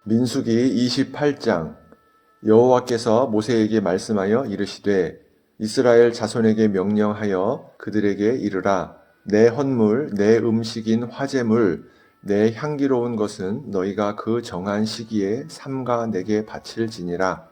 민수기 28장. 여호와께서 모세에게 말씀하여 이르시되 이스라엘 자손에게 명령하여 그들에게 이르라. 내 헌물 내 음식인 화제물 내 향기로운 것은 너희가 그 정한 시기에 삼가 내게 바칠지니라.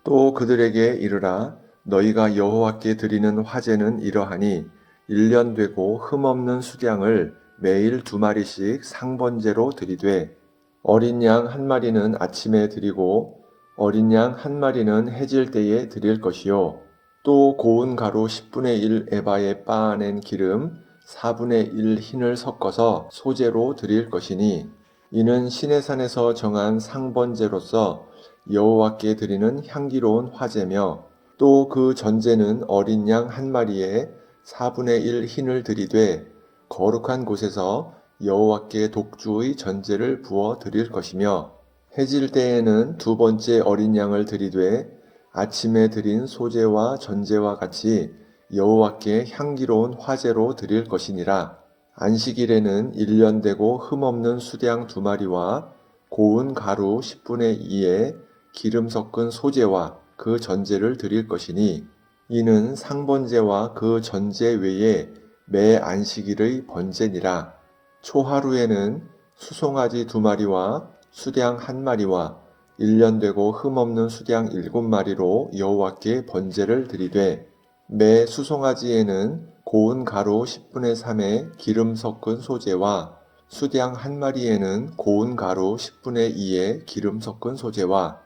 또 그들에게 이르라. 너희가 여호와께 드리는 화제는 이러하니 1년 되고 흠없는 수량을 매일 2마리씩 상번제로 드리되 어린 양 1마리는 아침에 드리고 어린 양 1마리는 해질 때에 드릴 것이요. 또 고운 가루 10분의 1 에바에 빻아낸 기름 4분의 1 흰을 섞어서 소제로 드릴 것이니 이는 시내산에서 정한 상번제로서 여호와께 드리는 향기로운 화제며 또 그 전제는 어린 양 1마리에 4분의 1 흰을 드리되 거룩한 곳에서 여호와께 독주의 전제를 부어 드릴 것이며 해질 때에는 2번째 어린 양을 드리되 아침에 드린 소제와 전제와 같이 여호와께 향기로운 화제로 드릴 것이니라. 안식일에는 1년 되고 흠없는 수량 2마리와 고운 가루 10분의 2에 기름 섞은 소제와 그 전제를 드릴 것이니 이는 상번제와 그 전제 외에 매 안식일의 번제니라. 초하루에는 수송아지 2마리와 수량 1마리와 1년 되고 흠없는 수량 7마리로 여호와께 번제를 드리되 매 수송아지에는 고운 가루 10분의 3에 기름 섞은 소제와 수량 1마리에는 고운 가루 10분의 2에 기름 섞은 소제와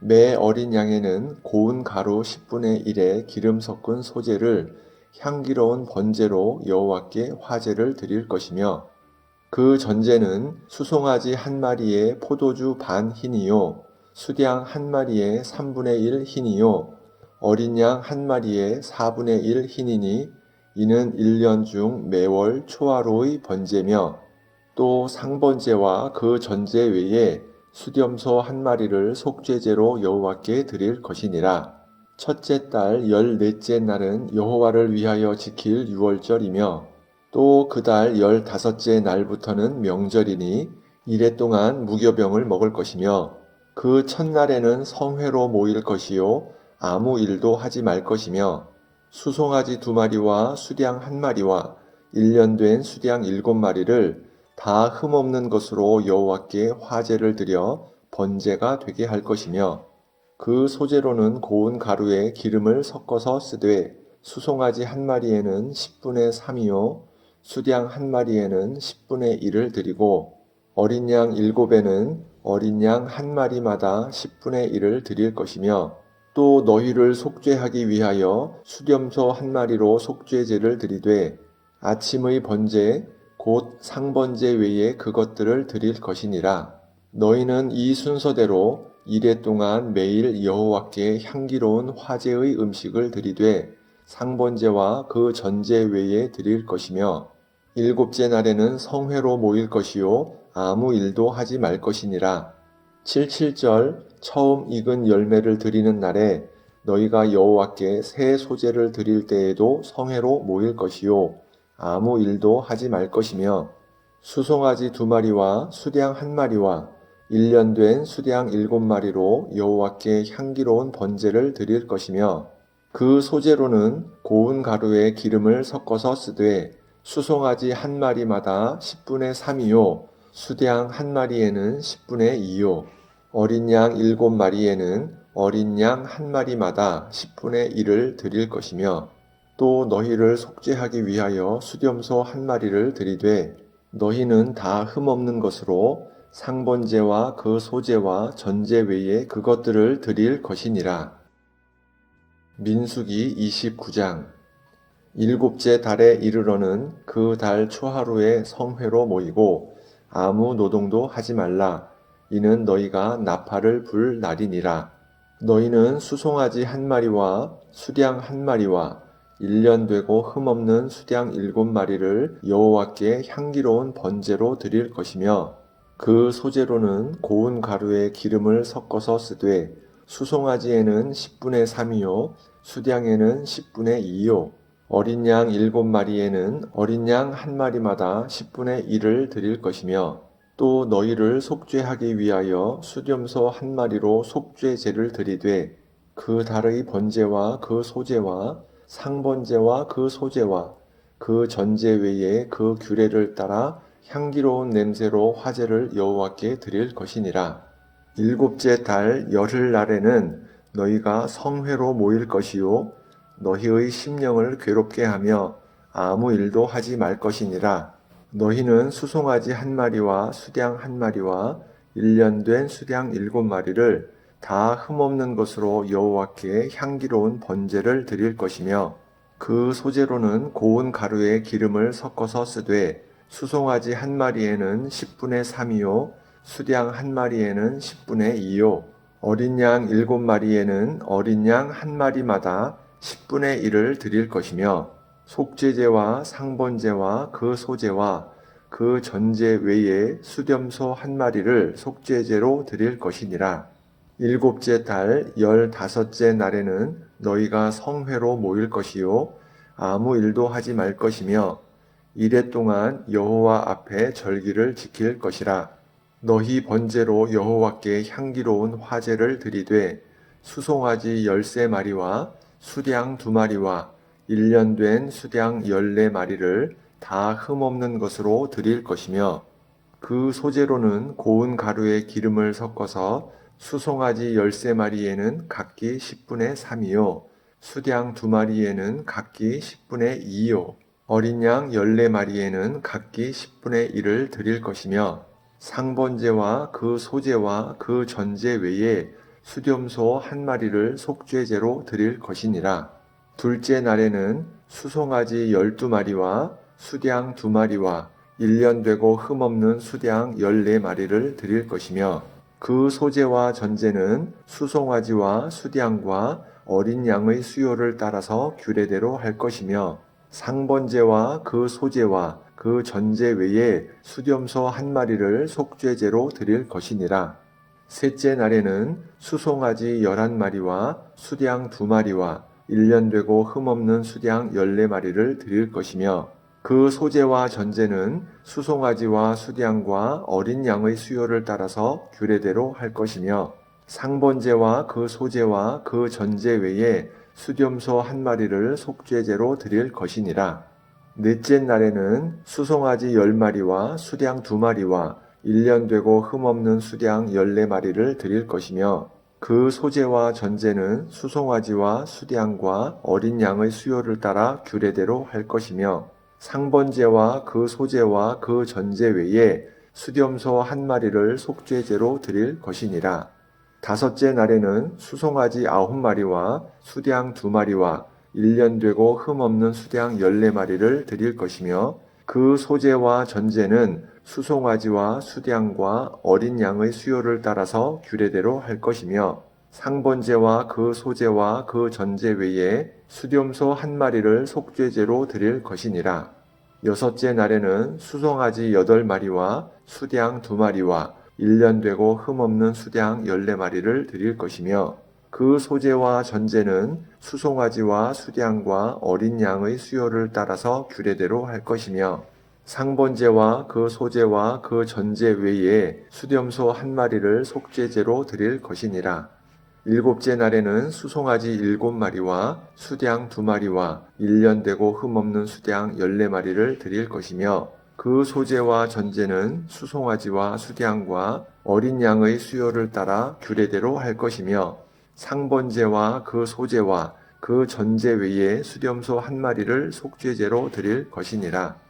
매 어린 양에는 고운 가루 10분의 1에 기름 섞은 소제를 향기로운 번제로 여호와께 화제를 드릴 것이며 그 전제는 수송아지 1마리에 포도주 반 흰이요 수량 1마리에 3분의 1 흰이요 어린 양 1마리에 4분의 1 흰이니 이는 1년 중 매월 초하루의 번제며 또 상번제와 그 전제 외에 수렴소 1마리를 속죄제로 여호와께 드릴 것이니라. 첫째 달 14째 날은 여호와를 위하여 지킬 유월절이며 또 그 달 15째 날부터는 명절이니 이래 동안 무교병을 먹을 것이며 그 첫날에는 성회로 모일 것이요 아무 일도 하지 말 것이며 수송아지 2마리와 수량 1마리와 1년 된 수량 7마리를 다 흠없는 것으로 여호와께 화제를 드려 번제가 되게 할 것이며 그 소제로는 고운 가루에 기름을 섞어서 쓰되 수송아지 1마리에는 10분의 3이요 수량 1마리에는 10분의 1을 드리고 어린 양 7에는 어린 양 1마리마다 10분의 1을 드릴 것이며 또 너희를 속죄하기 위하여 수렴소 1마리로 속죄제를 드리되 아침의 번제 곧 상번제 외에 그것들을 드릴 것이니라. 너희는 이 순서대로 이래 동안 매일 여호와께 향기로운 화제의 음식을 드리되 상번제와 그 전제 외에 드릴 것이며 7째 날에는 성회로 모일 것이요 아무 일도 하지 말 것이니라. 77절 처음 익은 열매를 드리는 날에 너희가 여호와께 새 소제를 드릴 때에도 성회로 모일 것이요 아무 일도 하지 말 것이며 수송아지 2마리와 수량 1마리와 1년 된 수량 7마리로 여호와께 향기로운 번제를 드릴 것이며 그 소제로는 고운 가루에 기름을 섞어서 쓰되 수송아지 1마리마다 10분의 3이요 수량 1마리에는 10분의 2요 어린 양 7마리에는 어린 양 1마리마다 10분의 1을 드릴 것이며 또 너희를 속죄하기 위하여 수렴소 1마리를 드리되 너희는 다 흠없는 것으로 상번제와 그 소제와 전제 외에 그것들을 드릴 것이니라. 민수기 29장. 7째 달에 이르러는 그 달 초하루에 성회로 모이고 아무 노동도 하지 말라. 이는 너희가 나팔을 불 날이니라. 너희는 수송아지 1마리와 수량 1마리와 1년 되고 흠없는 수량 7마리를 여호와께 향기로운 번제로 드릴 것이며 그 소제로는 고운 가루에 기름을 섞어서 쓰되 수송아지에는 10분의 3이요 수량에는 10분의 2요 어린 양 7마리에는 어린 양 1마리마다 10분의 1을 드릴 것이며 또 너희를 속죄하기 위하여 수렴소 한 마리로 속죄제를 드리되 그 달의 번제와 그 소제와 상번제와 그 소제와 그 전제 외에 그 규례를 따라 향기로운 냄새로 화제를 여호와께 드릴 것이니라. 일곱째 달 열흘날에는 너희가 성회로 모일 것이요 너희의 심령을 괴롭게 하며 아무 일도 하지 말 것이니라. 너희는 수송아지 한 마리와 수량 한 마리와 1년 된 수량 7마리를 다 흠없는 것으로 여호와께 향기로운 번제를 드릴 것이며 그 소재로는 고운 가루에 기름을 섞어서 쓰되 수송아지 한 마리에는 10분의 3이요 수량 한 마리에는 10분의 2요 어린 양 7마리에는 어린 양 한 마리마다 10분의 1을 드릴 것이며 속죄제와 상번제와 그 소제와 그 전제 외에 수렴소 한 마리를 속죄제로 드릴 것이니라. 일곱째 달 15째 날에는 너희가 성회로 모일 것이요 아무 일도 하지 말 것이며 이래 동안 여호와 앞에 절기를 지킬 것이라. 너희 번제로 여호와께 향기로운 화제를 드리되 수송아지 13마리와 수량 2마리와 1년 된 수량 14마리를 다 흠없는 것으로 드릴 것이며 그 소재로는 고운 가루에 기름을 섞어서 수송아지 13마리에는 각기 10분의 3이요 수량 2마리에는 각기 10분의 2이요 어린 양 14마리에는 각기 10분의 1을 드릴 것이며 상번제와 그 소제와 그 전제 외에 수렴소 한 마리를 속죄제로 드릴 것이니라. 둘째 날에는 수송아지 12마리와 수량 2마리와 1년 되고 흠없는 수량 14마리를 드릴 것이며 그 소제와 전제는 수송아지와 수량과 어린 양의 수요를 따라서 규례대로 할 것이며 상번제와 그 소제와 그 전제 외에 수렴소 한 마리를 속죄제로 드릴 것이니라. 셋째 날에는 수송아지 11마리와 수량 2마리와 1년 되고 흠없는 수량 14마리를 드릴 것이며 그 소제와 전제는 수송아지와 수량과 어린 양의 수요를 따라서 규례대로 할 것이며 상번제와 그 소제와 그 전제 외에 수렴소 한 마리를 속죄제로 드릴 것이니라. 넷째 날에는 수송아지 10마리와 수량 2마리와 1년 되고 흠없는 수량 14마리를 드릴 것이며 그 소제와 전제는 수송아지와 수량과 어린 양의 수요를 따라 규례대로 할 것이며 상번제와 그 소제와 그 전제 외에 수렴소 한 마리를 속죄제로 드릴 것이니라. 다섯째 날에는 수송아지 9마리와 수량 2마리와 1년 되고 흠없는 수량 14마리를 드릴 것이며 그 소제와 전제는 수송아지와 수량과 어린 양의 수요를 따라서 규례대로 할 것이며 상번제와 그 소제와 그 전제 외에 수렴소 한 마리를 속죄제로 드릴 것이니라. 여섯째 날에는 수송아지 8마리와 수량 2마리와 1년 되고 흠없는 수량 14마리를 드릴 것이며 그 소제와 전제는 수송아지와 수량과 어린 양의 수요를 따라서 규례대로 할 것이며 상번제와 그 소제와 그 전제 외에 수렴소 한 마리를 속죄제로 드릴 것이니라. 일곱째 날에는 수송아지 7마리와 수량 2마리와 1년 되고 흠없는 수량 14마리를 드릴 것이며 그 소제와 전제는 수송아지와 수량과 어린 양의 수요를 따라 규례대로 할 것이며 상번제와 그 소제와 그 전제 외에 수렴소 한 마리를 속죄제로 드릴 것이니라.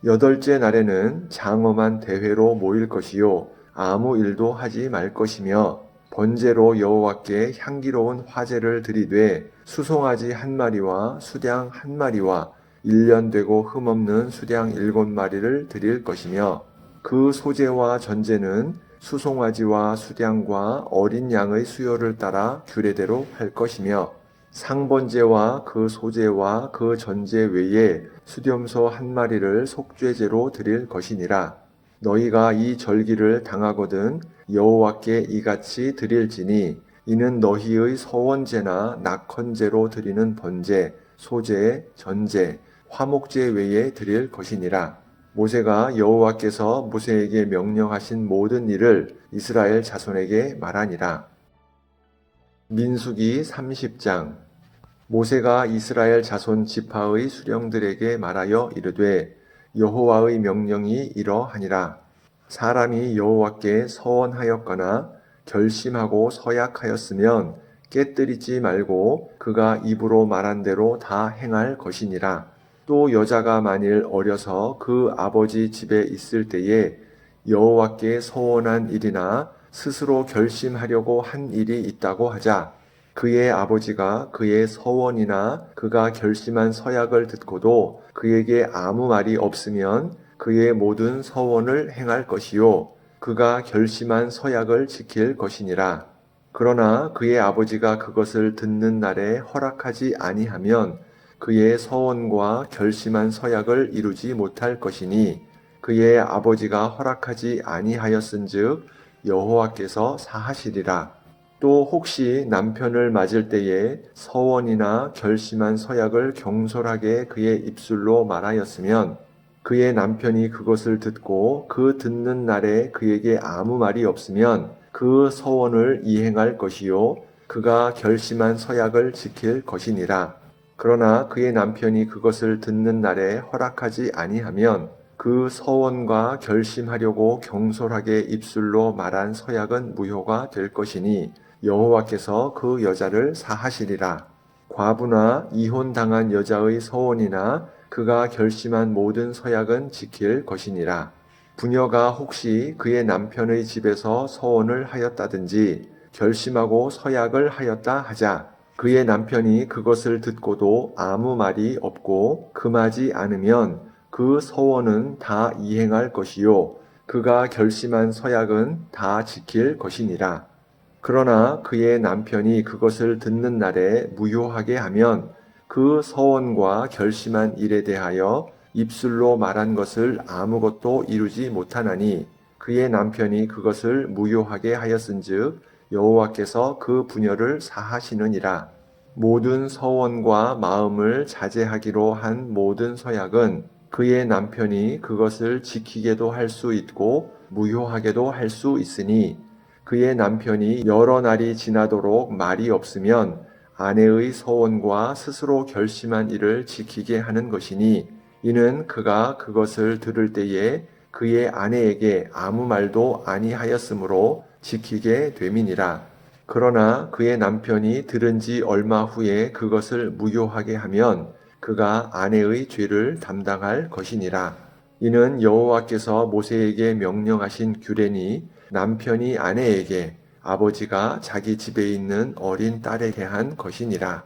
여덟째 날에는 장엄한 대회로 모일 것이요 아무 일도 하지 말 것이며 번제로 여호와께 향기로운 화제를 드리되 수송아지 1마리와 수량 1마리와 1년 되고 흠없는 수량 7마리를 드릴 것이며 그 소제와 전제는 수송아지와 수량과 어린 양의 수요를 따라 규례대로 할 것이며 상번제와 그 소제와 그 전제 외에 수렴소 한 마리를 속죄제로 드릴 것이니라. 너희가 이 절기를 당하거든 여호와께 이같이 드릴지니 이는 너희의 서원제나 낙헌제로 드리는 번제, 소제, 전제, 화목제 외에 드릴 것이니라. 모세가 여호와께서 모세에게 명령하신 모든 일을 이스라엘 자손에게 말하니라. 민수기 30장. 모세가 이스라엘 자손 지파의 수령들에게 말하여 이르되 여호와의 명령이 이러하니라. 사람이 여호와께 서원하였거나 결심하고 서약하였으면 깨뜨리지 말고 그가 입으로 말한 대로 다 행할 것이니라. 또 여자가 만일 어려서 그 아버지 집에 있을 때에 여호와께 서원한 일이나 스스로 결심하려고 한 일이 있다고 하자. 그의 아버지가 그의 서원이나 그가 결심한 서약을 듣고도 그에게 아무 말이 없으면 그의 모든 서원을 행할 것이요 그가 결심한 서약을 지킬 것이니라. 그러나 그의 아버지가 그것을 듣는 날에 허락하지 아니하면 그의 서원과 결심한 서약을 이루지 못할 것이니 그의 아버지가 허락하지 아니하였은즉 여호와께서 사하시리라. 또 혹시 남편을 맞을 때에 서원이나 결심한 서약을 경솔하게 그의 입술로 말하였으면 그의 남편이 그것을 듣고 그 듣는 날에 그에게 아무 말이 없으면 그 서원을 이행할 것이요 그가 결심한 서약을 지킬 것이니라. 그러나 그의 남편이 그것을 듣는 날에 허락하지 아니하면 그 서원과 결심하려고 경솔하게 입술로 말한 서약은 무효가 될 것이니 여호와께서 그 여자를 사하시리라. 과부나 이혼당한 여자의 서원이나 그가 결심한 모든 서약은 지킬 것이니라. 부녀가 혹시 그의 남편의 집에서 서원을 하였다든지 결심하고 서약을 하였다 하자. 그의 남편이 그것을 듣고도 아무 말이 없고 금하지 않으면 그 서원은 다 이행할 것이요 그가 결심한 서약은 다 지킬 것이니라. 그러나 그의 남편이 그것을 듣는 날에 무효하게 하면 그 서원과 결심한 일에 대하여 입술로 말한 것을 아무것도 이루지 못하나니 그의 남편이 그것을 무효하게 하였은즉 여호와께서 그 부녀를 사하시느니라. 모든 서원과 마음을 자제하기로 한 모든 서약은 그의 남편이 그것을 지키게도 할 수 있고 무효하게도 할 수 있으니 그의 남편이 여러 날이 지나도록 말이 없으면 아내의 서원과 스스로 결심한 일을 지키게 하는 것이니 이는 그가 그것을 들을 때에 그의 아내에게 아무 말도 아니하였으므로 지키게 됨이니라. 그러나 그의 남편이 들은 지 얼마 후에 그것을 무효하게 하면 그가 아내의 죄를 담당할 것이니라. 이는 여호와께서 모세에게 명령하신 규례니 남편이 아내에게 아버지가 자기 집에 있는 어린 딸에게 한 것이니라.